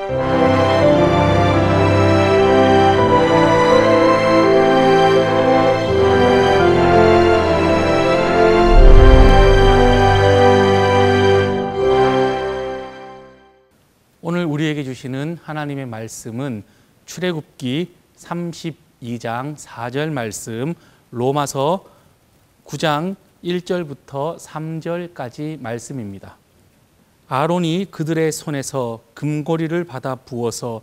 오늘 우리에게 주시는 하나님의 말씀은 출애굽기 32장 4절 말씀, 로마서 9장 1절부터 3절까지 말씀입니다. 아론이 그들의 손에서 금고리를 받아 부어서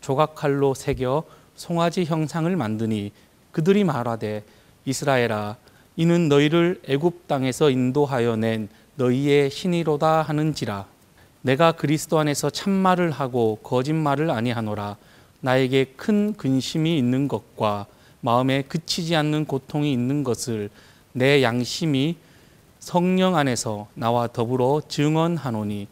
조각칼로 새겨 송아지 형상을 만드니 그들이 말하되 이스라엘아 이는 너희를 애굽 땅에서 인도하여 낸 너희의 신이로다 하는지라. 내가 그리스도 안에서 참말을 하고 거짓말을 아니하노라. 나에게 큰 근심이 있는 것과 마음에 그치지 않는 고통이 있는 것을 내 양심이 성령 안에서 나와 더불어 증언하노니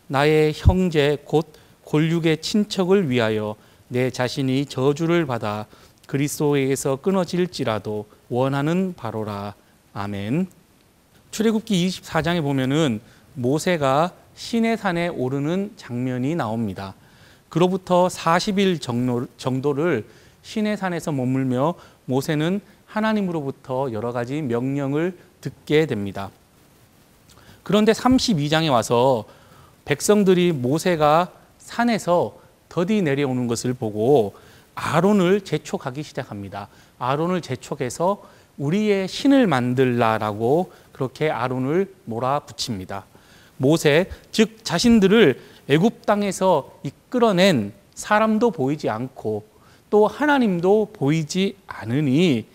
나의 형제 곧 골육의 친척을 위하여 내 자신이 저주를 받아 그리스도에게서 끊어질지라도 원하는 바로라. 아멘. 출애굽기 24장에 보면은 모세가 시내산에 오르는 장면이 나옵니다. 그로부터 40일 정도를 시내산에서 머물며 모세는 하나님으로부터 여러 가지 명령을 듣게 됩니다. 그런데 32장에 와서 백성들이 모세가 산에서 더디 내려오는 것을 보고 아론을 재촉하기 시작합니다. 아론을 재촉해서 우리의 신을 만들라라고 그렇게 아론을 몰아붙입니다. 모세, 즉 자신들을 애굽 땅에서 이끌어낸 사람도 보이지 않고 또 하나님도 보이지 않으니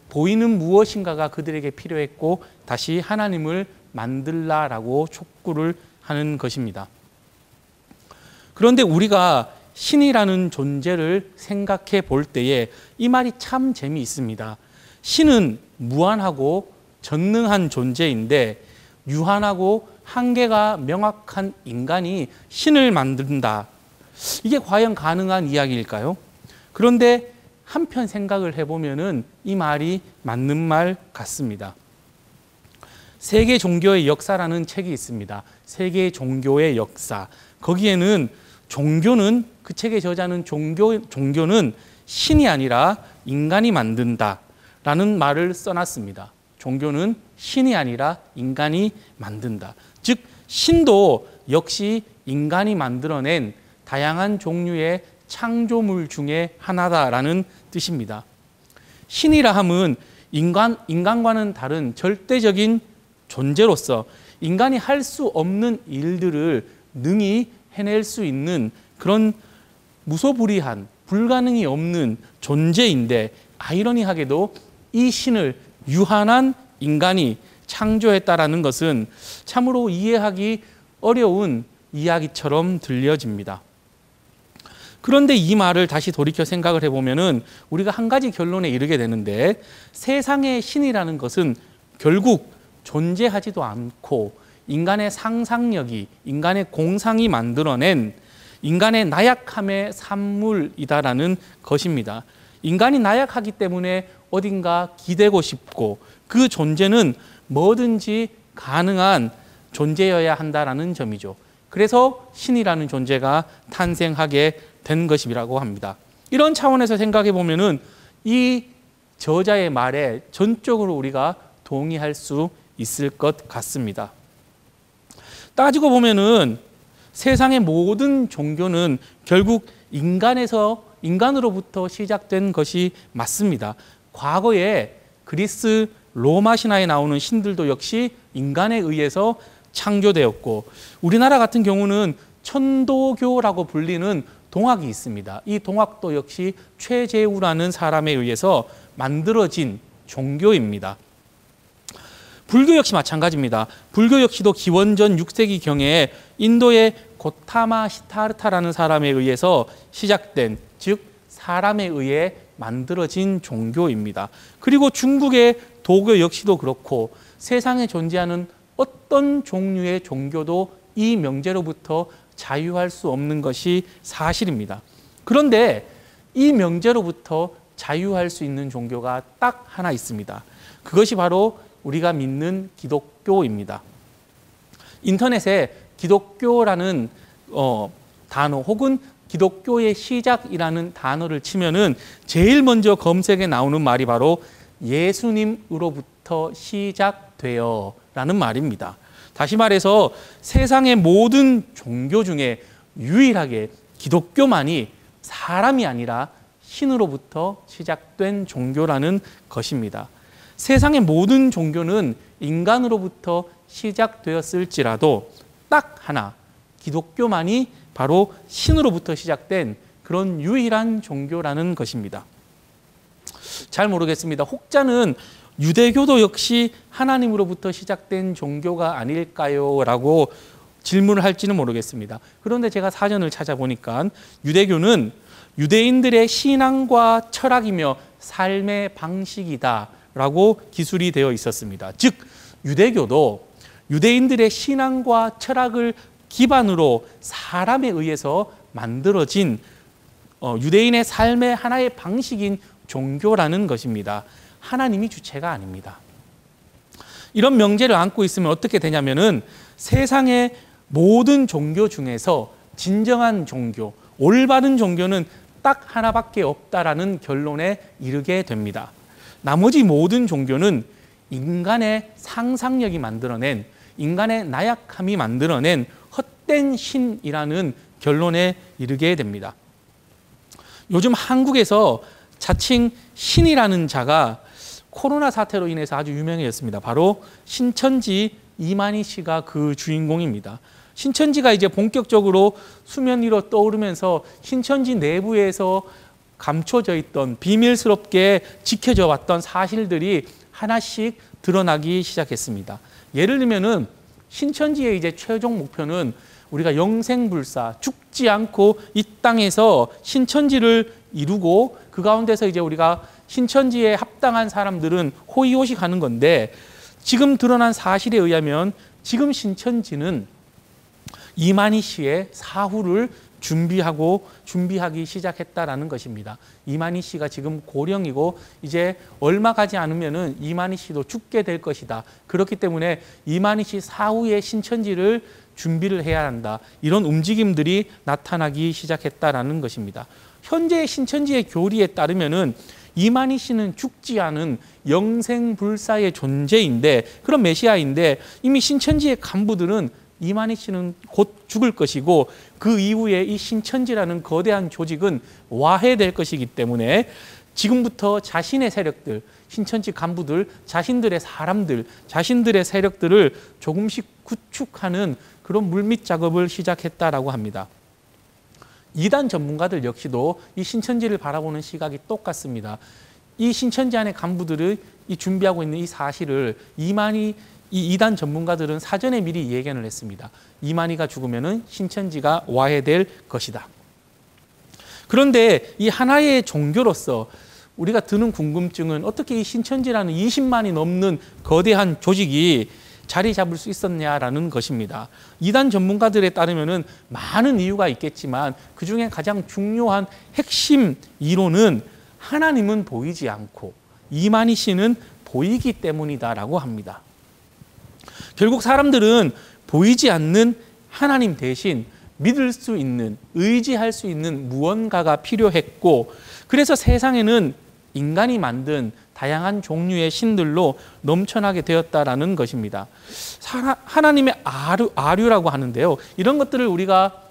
보이는 무엇인가가 그들에게 필요했고 다시 하나님을 만들라라고 촉구를 하는 것입니다. 그런데 우리가 신이라는 존재를 생각해 볼 때에 이 말이 참 재미있습니다. 신은 무한하고 전능한 존재인데 유한하고 한계가 명확한 인간이 신을 만든다. 이게 과연 가능한 이야기일까요? 그런데 한편 생각을 해보면은 이 말이 맞는 말 같습니다. 세계 종교의 역사라는 책이 있습니다. 세계 종교의 역사. 거기에는 종교는 그 책의 저자는 종교는 신이 아니라 인간이 만든다라는 말을 써놨습니다. 종교는 신이 아니라 인간이 만든다. 즉 신도 역시 인간이 만들어낸 다양한 종류의 창조물 중에 하나다라는 뜻입니다. 신이라 함은 인간과는 다른 절대적인 존재로서 인간이 할 수 없는 일들을 능히 해낼 수 있는 그런 무소불위한 불가능이 없는 존재인데 아이러니하게도 이 신을 유한한 인간이 창조했다라는 것은 참으로 이해하기 어려운 이야기처럼 들려집니다. 그런데 이 말을 다시 돌이켜 생각을 해보면은 우리가 한 가지 결론에 이르게 되는데 세상의 신이라는 것은 결국 존재하지도 않고 인간의 상상력이, 인간의 공상이 만들어낸 인간의 나약함의 산물이다라는 것입니다. 인간이 나약하기 때문에 어딘가 기대고 싶고 그 존재는 뭐든지 가능한 존재여야 한다라는 점이죠. 그래서 신이라는 존재가 탄생하게 된 것이라고 합니다. 이런 차원에서 생각해 보면은 이 저자의 말에 전적으로 우리가 동의할 수 있을 것 같습니다. 따지고 보면은 세상의 모든 종교는 결국 인간으로부터 시작된 것이 맞습니다. 과거에 그리스 로마 신화에 나오는 신들도 역시 인간에 의해서 창조되었고 우리나라 같은 경우는 천도교라고 불리는 동학이 있습니다. 이 동학도 역시 최재우라는 사람에 의해서 만들어진 종교입니다. 불교 역시 마찬가지입니다. 불교 역시도 기원전 6세기경에 인도의 고타마 시타르타라는 사람에 의해서 시작된, 즉 사람에 의해 만들어진 종교입니다. 그리고 중국의 도교 역시도 그렇고 세상에 존재하는 어떤 종류의 종교도 이 명제로부터 자유할 수 없는 것이 사실입니다. 그런데 이 명제로부터 자유할 수 있는 종교가 딱 하나 있습니다. 그것이 바로 우리가 믿는 기독교입니다. 인터넷에 기독교라는 단어 혹은 기독교의 시작이라는 단어를 치면은 제일 먼저 검색에 나오는 말이 바로 예수님으로부터 시작되어 라는 말입니다. 다시 말해서 세상의 모든 종교 중에 유일하게 기독교만이 사람이 아니라 신으로부터 시작된 종교라는 것입니다. 세상의 모든 종교는 인간으로부터 시작되었을지라도 딱 하나, 기독교만이 바로 신으로부터 시작된 그런 유일한 종교라는 것입니다. 잘 모르겠습니다. 혹자는 유대교도 역시 하나님으로부터 시작된 종교가 아닐까요? 라고 질문을 할지는 모르겠습니다. 그런데 제가 사전을 찾아보니까 유대교는 유대인들의 신앙과 철학이며 삶의 방식이다 라고 기술이 되어 있었습니다. 즉 유대교도 유대인들의 신앙과 철학을 기반으로 사람에 의해서 만들어진 유대인의 삶의 하나의 방식인 종교라는 것입니다. 하나님이 주체가 아닙니다. 이런 명제를 안고 있으면 어떻게 되냐면은 세상의 모든 종교 중에서 진정한 종교, 올바른 종교는 딱 하나밖에 없다라는 결론에 이르게 됩니다. 나머지 모든 종교는 인간의 상상력이 만들어낸, 인간의 나약함이 만들어낸 헛된 신이라는 결론에 이르게 됩니다. 요즘 한국에서 자칭 신이라는 자가 코로나 사태로 인해서 아주 유명해졌습니다. 바로 신천지 이만희 씨가 그 주인공입니다. 신천지가 이제 본격적으로 수면 위로 떠오르면서 신천지 내부에서 감춰져 있던 비밀스럽게 지켜져 왔던 사실들이 하나씩 드러나기 시작했습니다. 예를 들면은 신천지의 이제 최종 목표는 우리가 영생불사, 죽지 않고 이 땅에서 신천지를 이루고 그 가운데서 이제 우리가 신천지에 합당한 사람들은 호의호식 하는 건데, 지금 드러난 사실에 의하면 지금 신천지는 이만희 씨의 사후를 준비하기 시작했다라는 것입니다. 이만희 씨가 지금 고령이고 이제 얼마 가지 않으면은 이만희 씨도 죽게 될 것이다. 그렇기 때문에 이만희 씨 사후에 신천지를 준비를 해야 한다. 이런 움직임들이 나타나기 시작했다라는 것입니다. 현재의 신천지의 교리에 따르면은 이만희 씨는 죽지 않은 영생불사의 존재인데, 그런 메시아인데, 이미 신천지의 간부들은 이만희 씨는 곧 죽을 것이고 그 이후에 이 신천지라는 거대한 조직은 와해될 것이기 때문에 지금부터 자신의 세력들, 신천지 간부들, 자신들의 사람들, 자신들의 세력들을 조금씩 구축하는 그런 물밑 작업을 시작했다라고 합니다. 이단 전문가들 역시도 이 신천지를 바라보는 시각이 똑같습니다. 이 신천지 안의 간부들이 이 준비하고 있는 이 사실을 이 이단 전문가들은 사전에 미리 예견을 했습니다. 이만희가 죽으면은 신천지가 와해될 것이다. 그런데 이 하나의 종교로서 우리가 드는 궁금증은 어떻게 이 신천지라는 20만이 넘는 거대한 조직이 자리 잡을 수 있었냐라는 것입니다. 이단 전문가들에 따르면은 많은 이유가 있겠지만 그 중에 가장 중요한 핵심 이론은 하나님은 보이지 않고 이만희 씨는 보이기 때문이다라고 합니다. 결국 사람들은 보이지 않는 하나님 대신 믿을 수 있는, 의지할 수 있는 무언가가 필요했고, 그래서 세상에는 인간이 만든 다양한 종류의 신들로 넘쳐나게 되었다라는 것입니다. 하나님의 아류라고 하는데요. 이런 것들을 우리가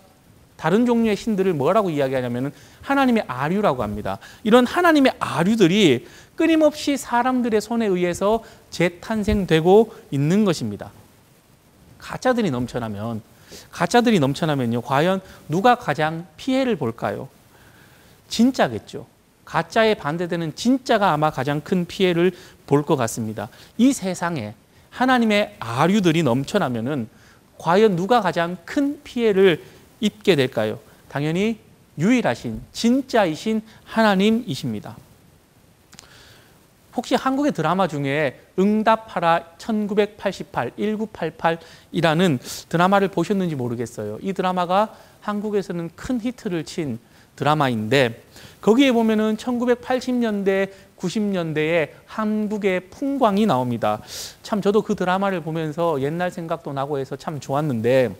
다른 종류의 신들을 뭐라고 이야기하냐면 하나님의 아류라고 합니다. 이런 하나님의 아류들이 끊임없이 사람들의 손에 의해서 재탄생되고 있는 것입니다. 가짜들이 넘쳐나면요, 과연 누가 가장 피해를 볼까요? 진짜겠죠. 가짜에 반대되는 진짜가 아마 가장 큰 피해를 볼 것 같습니다. 이 세상에 하나님의 아류들이 넘쳐나면은 과연 누가 가장 큰 피해를 입게 될까요? 당연히 유일하신 진짜이신 하나님이십니다. 혹시 한국의 드라마 중에 응답하라 1988, 1988이라는 드라마를 보셨는지 모르겠어요. 이 드라마가 한국에서는 큰 히트를 친 드라마인데, 거기에 보면은 1980년대, 90년대에 한국의 풍광이 나옵니다. 참 저도 그 드라마를 보면서 옛날 생각도 나고 해서 참 좋았는데,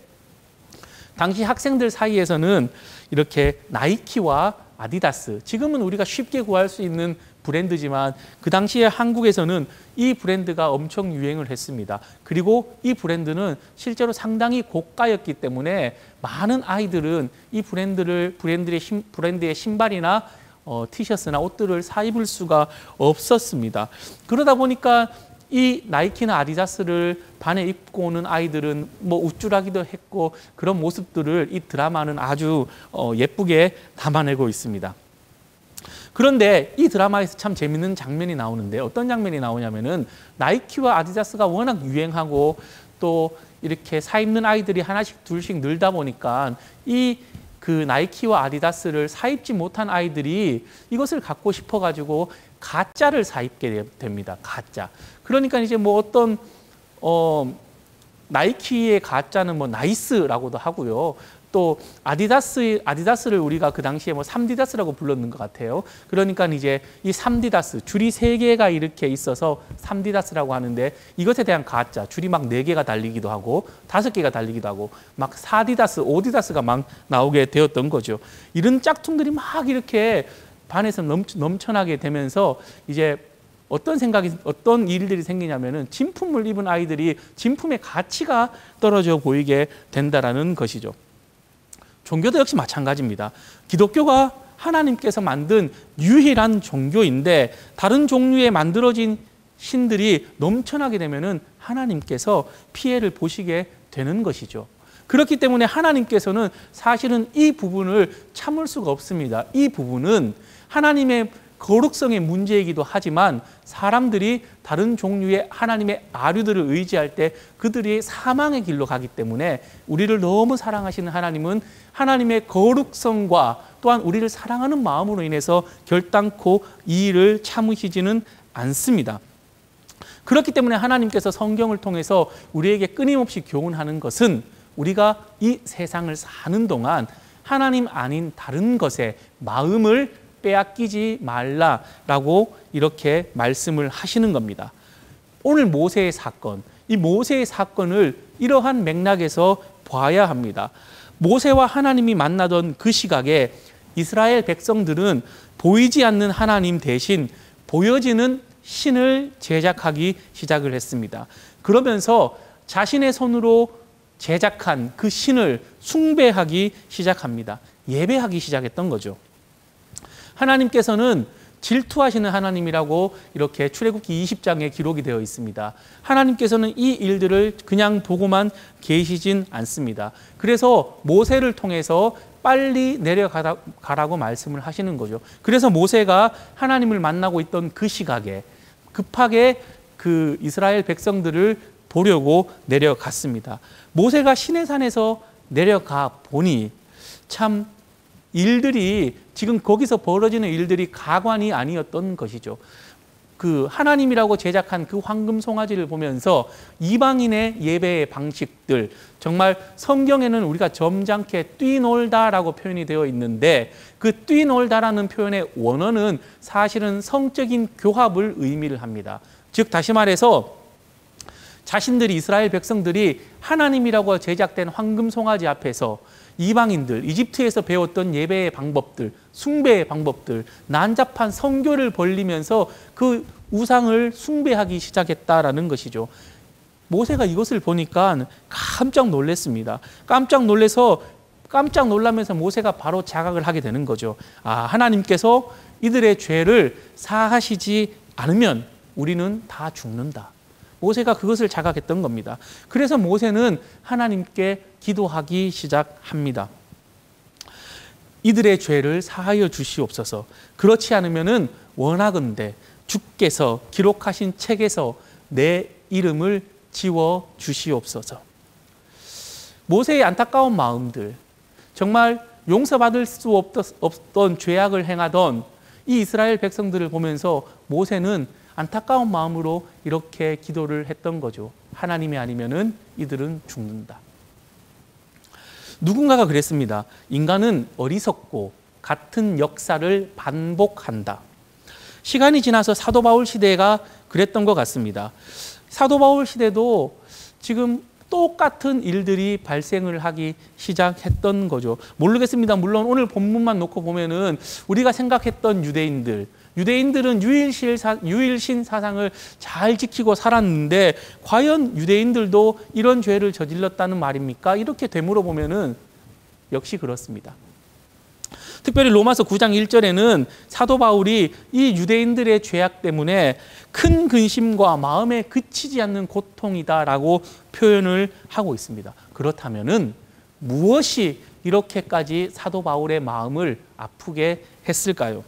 당시 학생들 사이에서는 이렇게 나이키와 아디다스, 지금은 우리가 쉽게 구할 수 있는 브랜드지만 그 당시에 한국에서는 이 브랜드가 엄청 유행을 했습니다. 그리고 이 브랜드는 실제로 상당히 고가였기 때문에 많은 아이들은 이 브랜드의 신발이나 티셔츠나 옷들을 사 입을 수가 없었습니다. 그러다 보니까 이 나이키나 아디다스를 반에 입고 오는 아이들은 뭐 우쭐하기도 했고, 그런 모습들을 이 드라마는 아주 예쁘게 담아내고 있습니다. 그런데 이 드라마에서 참 재밌는 장면이 나오는데, 어떤 장면이 나오냐면은 나이키와 아디다스가 워낙 유행하고 또 이렇게 사 입는 아이들이 하나씩 둘씩 늘다 보니까 그 나이키와 아디다스를 사 입지 못한 아이들이 이것을 갖고 싶어 가지고 가짜를 사 입게 됩니다. 가짜. 그러니까 이제 뭐 어떤 나이키의 가짜는 뭐 나이스라고도 하고요. 또 아디다스를 우리가 그 당시에 뭐 3디다스라고 불렀는 것 같아요. 그러니까 이제 이 3디다스, 줄이 3개가 이렇게 있어서 3디다스라고 하는데, 이것에 대한 가짜, 줄이 막 4개가 달리기도 하고 5개가 달리기도 하고 막 4디다스, 5디다스가 막 나오게 되었던 거죠. 이런 짝퉁들이 막 이렇게 반에서 넘쳐나게 되면서 이제 어떤 일들이 생기냐면은 진품을 입은 아이들이 진품의 가치가 떨어져 보이게 된다라는 것이죠. 종교도 역시 마찬가지입니다. 기독교가 하나님께서 만든 유일한 종교인데, 다른 종류의 만들어진 신들이 넘쳐나게 되면은 하나님께서 피해를 보시게 되는 것이죠. 그렇기 때문에 하나님께서는 사실은 이 부분을 참을 수가 없습니다. 이 부분은 하나님의 거룩성의 문제이기도 하지만, 사람들이 다른 종류의 하나님의 아류들을 의지할 때 그들이 사망의 길로 가기 때문에, 우리를 너무 사랑하시는 하나님은 하나님의 거룩성과 또한 우리를 사랑하는 마음으로 인해서 결단코 이 일을 참으시지는 않습니다. 그렇기 때문에 하나님께서 성경을 통해서 우리에게 끊임없이 교훈하는 것은, 우리가 이 세상을 사는 동안 하나님 아닌 다른 것에 마음을 빼앗기지 말라라고 이렇게 말씀을 하시는 겁니다. 오늘 모세의 사건, 이 모세의 사건을 이러한 맥락에서 봐야 합니다. 모세와 하나님이 만나던 그 시각에 이스라엘 백성들은 보이지 않는 하나님 대신 보여지는 신을 제작하기 시작을 했습니다. 그러면서 자신의 손으로 제작한 그 신을 숭배하기 시작합니다. 예배하기 시작했던 거죠. 하나님께서는 질투하시는 하나님이라고 이렇게 출애굽기 20장에 기록이 되어 있습니다. 하나님께서는 이 일들을 그냥 보고만 계시진 않습니다. 그래서 모세를 통해서 빨리 내려가라고 말씀을 하시는 거죠. 그래서 모세가 하나님을 만나고 있던 그 시각에 급하게 그 이스라엘 백성들을 보려고 내려갔습니다. 모세가 시내산에서 내려가 보니 참 일들이, 지금 거기서 벌어지는 일들이 가관이 아니었던 것이죠. 그 하나님이라고 제작한 그 황금 송아지를 보면서 이방인의 예배의 방식들, 정말 성경에는 우리가 점잖게 뛰놀다라고 표현이 되어 있는데, 그 뛰놀다라는 표현의 원어는 사실은 성적인 교합을 의미를 합니다. 즉 다시 말해서 자신들이, 이스라엘 백성들이 하나님이라고 제작된 황금 송아지 앞에서 이방인들, 이집트에서 배웠던 예배의 방법들, 숭배의 방법들, 난잡한 성교를 벌리면서 그 우상을 숭배하기 시작했다라는 것이죠. 모세가 이것을 보니까 깜짝 놀랐습니다. 깜짝 놀라면서 모세가 바로 자각을 하게 되는 거죠. 아, 하나님께서 이들의 죄를 사하시지 않으면 우리는 다 죽는다. 모세가 그것을 자각했던 겁니다. 그래서 모세는 하나님께 기도하기 시작합니다. 이들의 죄를 사하여 주시옵소서. 그렇지 않으면은 원하건대 주께서 기록하신 책에서 내 이름을 지워 주시옵소서. 모세의 안타까운 마음들, 정말 용서받을 수 없던 죄악을 행하던 이 이스라엘 백성들을 보면서 모세는 안타까운 마음으로 이렇게 기도를 했던 거죠. 하나님이 아니면은 이들은 죽는다. 누군가가 그랬습니다. 인간은 어리석고 같은 역사를 반복한다. 시간이 지나서 사도 바울 시대가 그랬던 것 같습니다. 사도 바울 시대도 지금 똑같은 일들이 발생을 하기 시작했던 거죠. 모르겠습니다. 물론 오늘 본문만 놓고 보면은 우리가 생각했던 유대인들은 유일신 사상을 잘 지키고 살았는데 과연 유대인들도 이런 죄를 저질렀다는 말입니까? 이렇게 되물어 보면은 역시 그렇습니다. 특별히 로마서 9장 1절에는 사도 바울이 이 유대인들의 죄악 때문에 큰 근심과 마음에 그치지 않는 고통이다라고 표현을 하고 있습니다. 그렇다면은 무엇이 이렇게까지 사도 바울의 마음을 아프게 했을까요?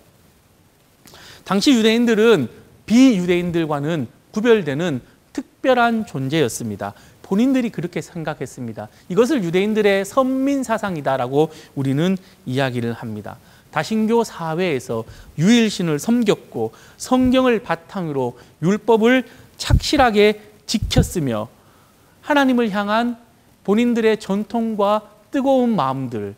당시 유대인들은 비유대인들과는 구별되는 특별한 존재였습니다. 본인들이 그렇게 생각했습니다. 이것을 유대인들의 선민사상이다라고 우리는 이야기를 합니다. 다신교 사회에서 유일신을 섬겼고 성경을 바탕으로 율법을 착실하게 지켰으며 하나님을 향한 본인들의 전통과 뜨거운 마음들,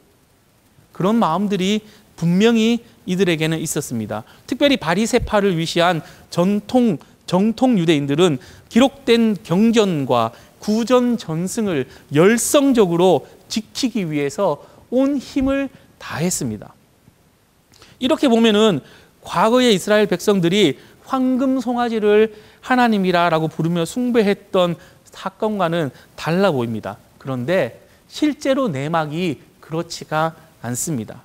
그런 마음들이 분명히 이들에게는 있었습니다. 특별히 바리새파를 위시한 정통 유대인들은 기록된 경전과 구전 전승을 열성적으로 지키기 위해서 온 힘을 다했습니다. 이렇게 보면은 과거의 이스라엘 백성들이 황금 송아지를 하나님이라고 부르며 숭배했던 사건과는 달라 보입니다. 그런데 실제로 내막이 그렇지가 않습니다.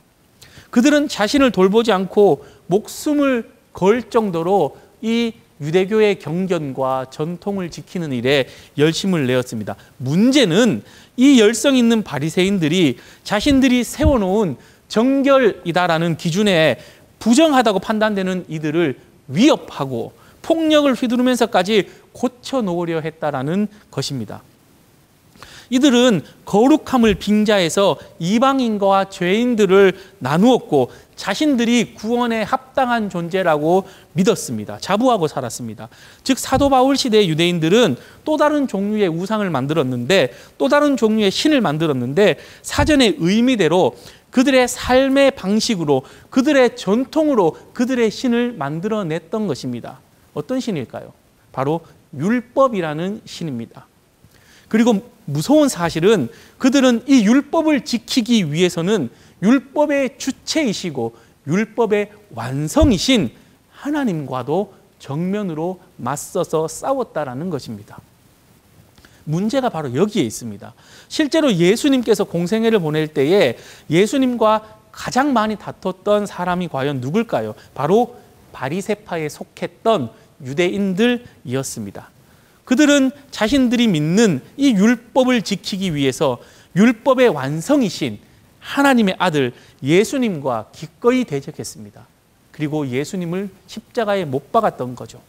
그들은 자신을 돌보지 않고 목숨을 걸 정도로 이 유대교의 경전과 전통을 지키는 일에 열심을 내었습니다. 문제는 이 열성 있는 바리새인들이 자신들이 세워놓은 정결이다라는 기준에 부정하다고 판단되는 이들을 위협하고 폭력을 휘두르면서까지 고쳐놓으려 했다라는 것입니다. 이들은 거룩함을 빙자해서 이방인과 죄인들을 나누었고 자신들이 구원에 합당한 존재라고 믿었습니다. 자부하고 살았습니다. 즉 사도 바울 시대의 유대인들은 또 다른 종류의 우상을 만들었는데 또 다른 종류의 신을 만들었는데 사전의 의미대로 그들의 삶의 방식으로 그들의 전통으로 그들의 신을 만들어냈던 것입니다. 어떤 신일까요? 바로 율법이라는 신입니다. 그리고 무서운 사실은 그들은 이 율법을 지키기 위해서는 율법의 주체이시고 율법의 완성이신 하나님과도 정면으로 맞서서 싸웠다라는 것입니다. 문제가 바로 여기에 있습니다. 실제로 예수님께서 공생애를 보낼 때에 예수님과 가장 많이 다퉜던 사람이 과연 누굴까요? 바로 바리새파에 속했던 유대인들이었습니다. 그들은 자신들이 믿는 이 율법을 지키기 위해서 율법의 완성이신 하나님의 아들 예수님과 기꺼이 대적했습니다. 그리고 예수님을 십자가에 못 박았던 거죠.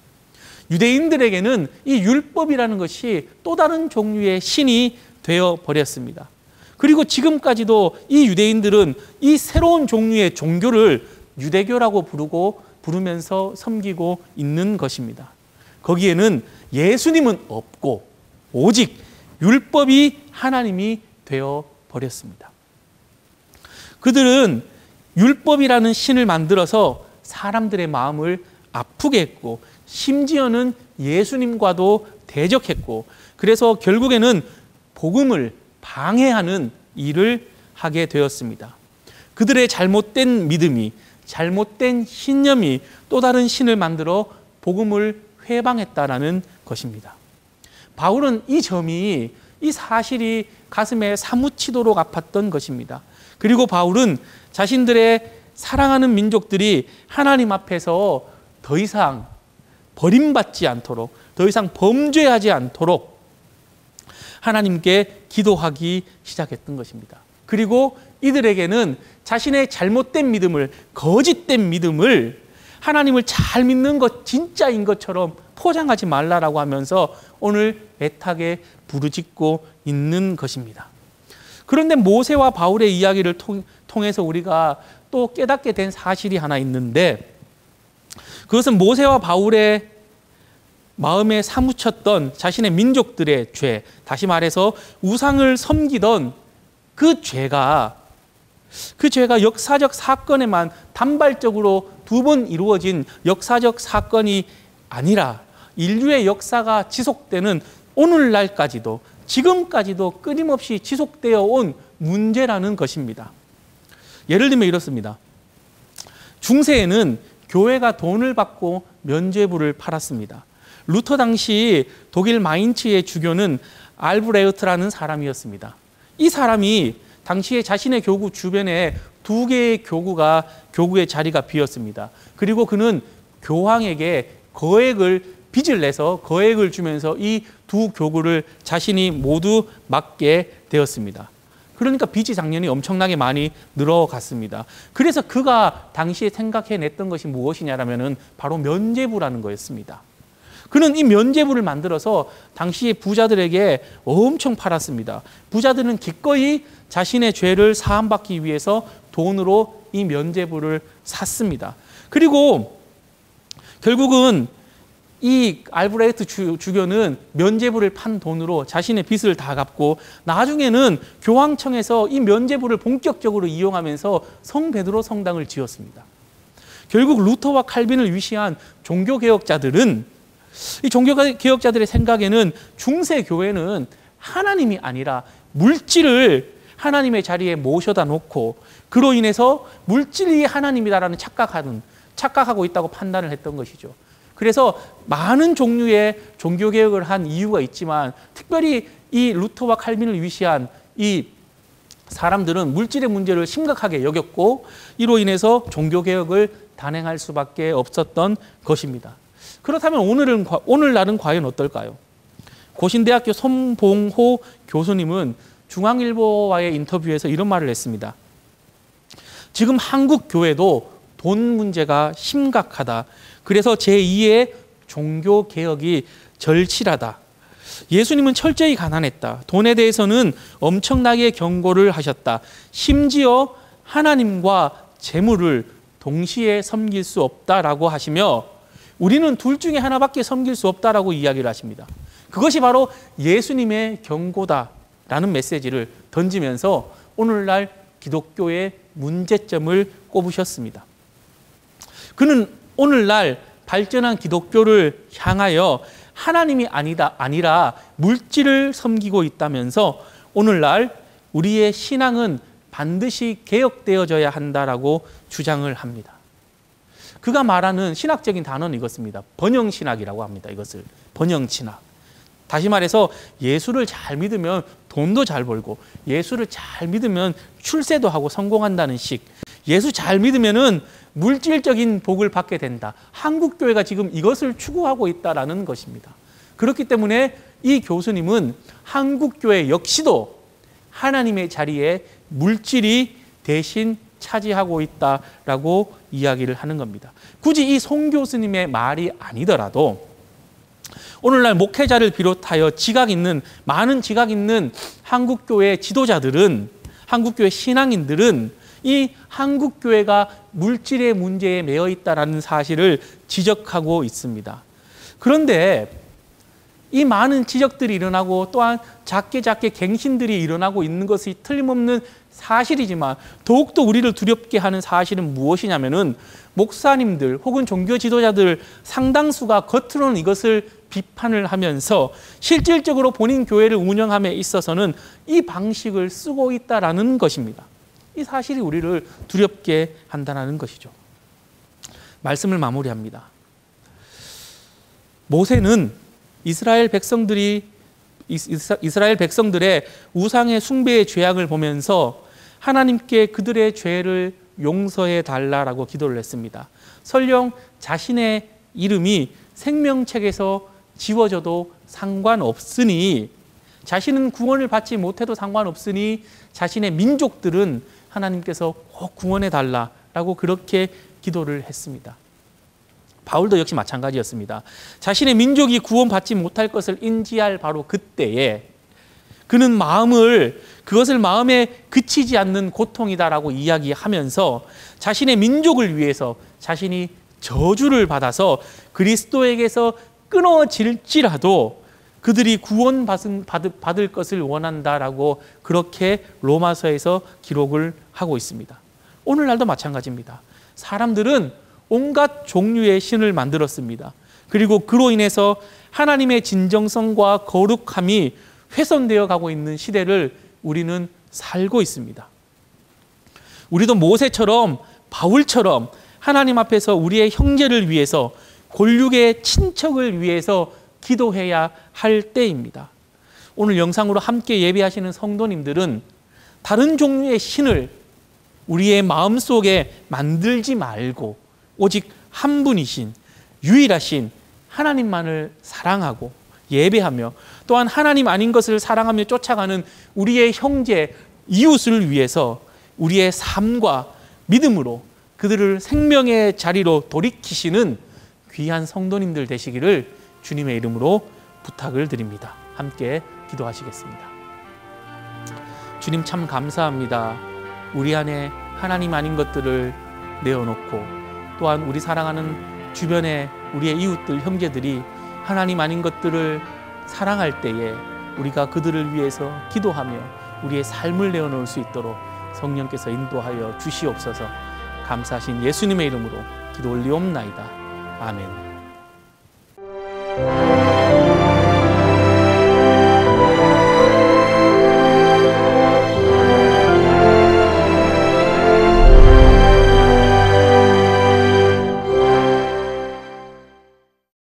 유대인들에게는 이 율법이라는 것이 또 다른 종류의 신이 되어버렸습니다. 그리고 지금까지도 이 유대인들은 이 새로운 종류의 종교를 유대교라고 부르면서 섬기고 있는 것입니다. 거기에는 예수님은 없고 오직 율법이 하나님이 되어버렸습니다. 그들은 율법이라는 신을 만들어서 사람들의 마음을 아프게 했고 심지어는 예수님과도 대적했고 그래서 결국에는 복음을 방해하는 일을 하게 되었습니다. 그들의 잘못된 믿음이 잘못된 신념이 또 다른 신을 만들어 복음을 회방했다라는 것입니다. 바울은 이 사실이 가슴에 사무치도록 아팠던 것입니다. 그리고 바울은 자신들의 사랑하는 민족들이 하나님 앞에서 더 이상 버림받지 않도록 더 이상 범죄하지 않도록 하나님께 기도하기 시작했던 것입니다. 그리고 이들에게는 자신의 잘못된 믿음을 거짓된 믿음을 하나님을 잘 믿는 것 진짜인 것처럼 포장하지 말라라고 하면서 오늘 애타게 부르짖고 있는 것입니다. 그런데 모세와 바울의 이야기를 통해서 우리가 또 깨닫게 된 사실이 하나 있는데 그것은 모세와 바울의 마음에 사무쳤던 자신의 민족들의 죄, 다시 말해서 우상을 섬기던 그 죄가 역사적 사건에만 단발적으로 두 번 이루어진 역사적 사건이 아니라 인류의 역사가 지속되는 오늘날까지도 지금까지도 끊임없이 지속되어 온 문제라는 것입니다. 예를 들면 이렇습니다. 중세에는 교회가 돈을 받고 면죄부를 팔았습니다. 루터 당시 독일 마인츠의 주교는 알브레흐트라는 사람이었습니다. 이 사람이 당시에 자신의 교구 주변에 2개의 교구의 자리가 비었습니다. 그리고 그는 교황에게 빚을 내서 거액을 주면서 이 2 교구를 자신이 모두 맡게 되었습니다. 그러니까 빚이 당연히 엄청나게 많이 늘어갔습니다. 그래서 그가 당시에 생각해냈던 것이 무엇이냐라면은 바로 면죄부라는 거였습니다. 그는 이 면죄부를 만들어서 당시 부자들에게 엄청 팔았습니다. 부자들은 기꺼이 자신의 죄를 사함받기 위해서 돈으로 이 면죄부를 샀습니다. 그리고 결국은 이 알브레히트 주교는 면죄부를 판 돈으로 자신의 빚을 다 갚고 나중에는 교황청에서 이 면죄부를 본격적으로 이용하면서 성 베드로 성당을 지었습니다. 결국 루터와 칼빈을 위시한 종교개혁자들은 이 종교개혁자들의 생각에는 중세 교회는 하나님이 아니라 물질을 하나님의 자리에 모셔다 놓고 그로 인해서 물질이 하나님이다라는 착각하고 있다고 판단을 했던 것이죠. 그래서 많은 종류의 종교개혁을 한 이유가 있지만 특별히 이 루터와 칼빈을 위시한 이 사람들은 물질의 문제를 심각하게 여겼고 이로 인해서 종교개혁을 단행할 수밖에 없었던 것입니다. 그렇다면 오늘날은 과연 어떨까요? 고신대학교 손봉호 교수님은 중앙일보와의 인터뷰에서 이런 말을 했습니다. 지금 한국 교회도 돈 문제가 심각하다. 그래서 제2의 종교개혁이 절실하다. 예수님은 철저히 가난했다. 돈에 대해서는 엄청나게 경고를 하셨다. 심지어 하나님과 재물을 동시에 섬길 수 없다라고 하시며 우리는 둘 중에 하나밖에 섬길 수 없다라고 이야기를 하십니다. 그것이 바로 예수님의 경고다라는 메시지를 던지면서 오늘날 기독교의 문제점을 꼽으셨습니다. 그는 오늘날 발전한 기독교를 향하여 하나님이 아니라 물질을 섬기고 있다면서 오늘날 우리의 신앙은 반드시 개혁되어져야 한다라고 주장을 합니다. 그가 말하는 신학적인 단어는 이것입니다. 번영신학이라고 합니다. 이것을 번영신학. 다시 말해서 예수를 잘 믿으면 돈도 잘 벌고 예수를 잘 믿으면 출세도 하고 성공한다는 식. 예수 잘 믿으면은 물질적인 복을 받게 된다. 한국 교회가 지금 이것을 추구하고 있다라는 것입니다. 그렇기 때문에 이 교수님은 한국 교회 역시도 하나님의 자리에 물질이 대신 차지하고 있다라고 이야기를 하는 겁니다. 굳이 이 송 교수님의 말이 아니더라도 오늘날 목회자를 비롯하여 많은 지각 있는 한국교회 지도자들은, 한국교회 신앙인들은 이 한국교회가 물질의 문제에 매여 있다는 사실을 지적하고 있습니다. 그런데 이 많은 지적들이 일어나고 또한 작게 갱신들이 일어나고 있는 것이 틀림없는 사실이지만 더욱더 우리를 두렵게 하는 사실은 무엇이냐면은 목사님들 혹은 종교 지도자들 상당수가 겉으로는 이것을 비판을 하면서 실질적으로 본인 교회를 운영함에 있어서는 이 방식을 쓰고 있다라는 것입니다. 이 사실이 우리를 두렵게 한다는 것이죠. 말씀을 마무리합니다. 모세는 이스라엘 백성들의 우상의 숭배의 죄악을 보면서 하나님께 그들의 죄를 용서해 달라라고 기도를 했습니다. 설령 자신의 이름이 생명책에서 지워져도 상관없으니, 자신은 구원을 받지 못해도 상관없으니 자신의 민족들은 하나님께서 꼭 구원해 달라라고 그렇게 기도를 했습니다. 바울도 역시 마찬가지였습니다. 자신의 민족이 구원받지 못할 것을 인지할 바로 그때에 그는 그것을 마음에 그치지 않는 고통이다라고 이야기하면서 자신의 민족을 위해서 자신이 저주를 받아서 그리스도에게서 끊어질지라도 그들이 구원받을 것을 원한다라고 그렇게 로마서에서 기록을 하고 있습니다. 오늘날도 마찬가지입니다. 사람들은 온갖 종류의 신을 만들었습니다. 그리고 그로 인해서 하나님의 진정성과 거룩함이 훼손되어 가고 있는 시대를 우리는 살고 있습니다. 우리도 모세처럼 바울처럼 하나님 앞에서 우리의 형제를 위해서 골육의 친척을 위해서 기도해야 할 때입니다. 오늘 영상으로 함께 예배하시는 성도님들은 다른 종류의 신을 우리의 마음속에 만들지 말고 오직 한 분이신 유일하신 하나님만을 사랑하고 예배하며 또한 하나님 아닌 것을 사랑하며 쫓아가는 우리의 형제, 이웃을 위해서 우리의 삶과 믿음으로 그들을 생명의 자리로 돌이키시는 귀한 성도님들 되시기를 주님의 이름으로 부탁을 드립니다. 함께 기도하시겠습니다. 주님 참 감사합니다. 우리 안에 하나님 아닌 것들을 내어놓고 또한 우리 사랑하는 주변의 우리의 이웃들, 형제들이 하나님 아닌 것들을 사랑할 때에 우리가 그들을 위해서 기도하며 우리의 삶을 내어놓을 수 있도록 성령께서 인도하여 주시옵소서. 감사하신 예수님의 이름으로 기도 올리옵나이다. 아멘.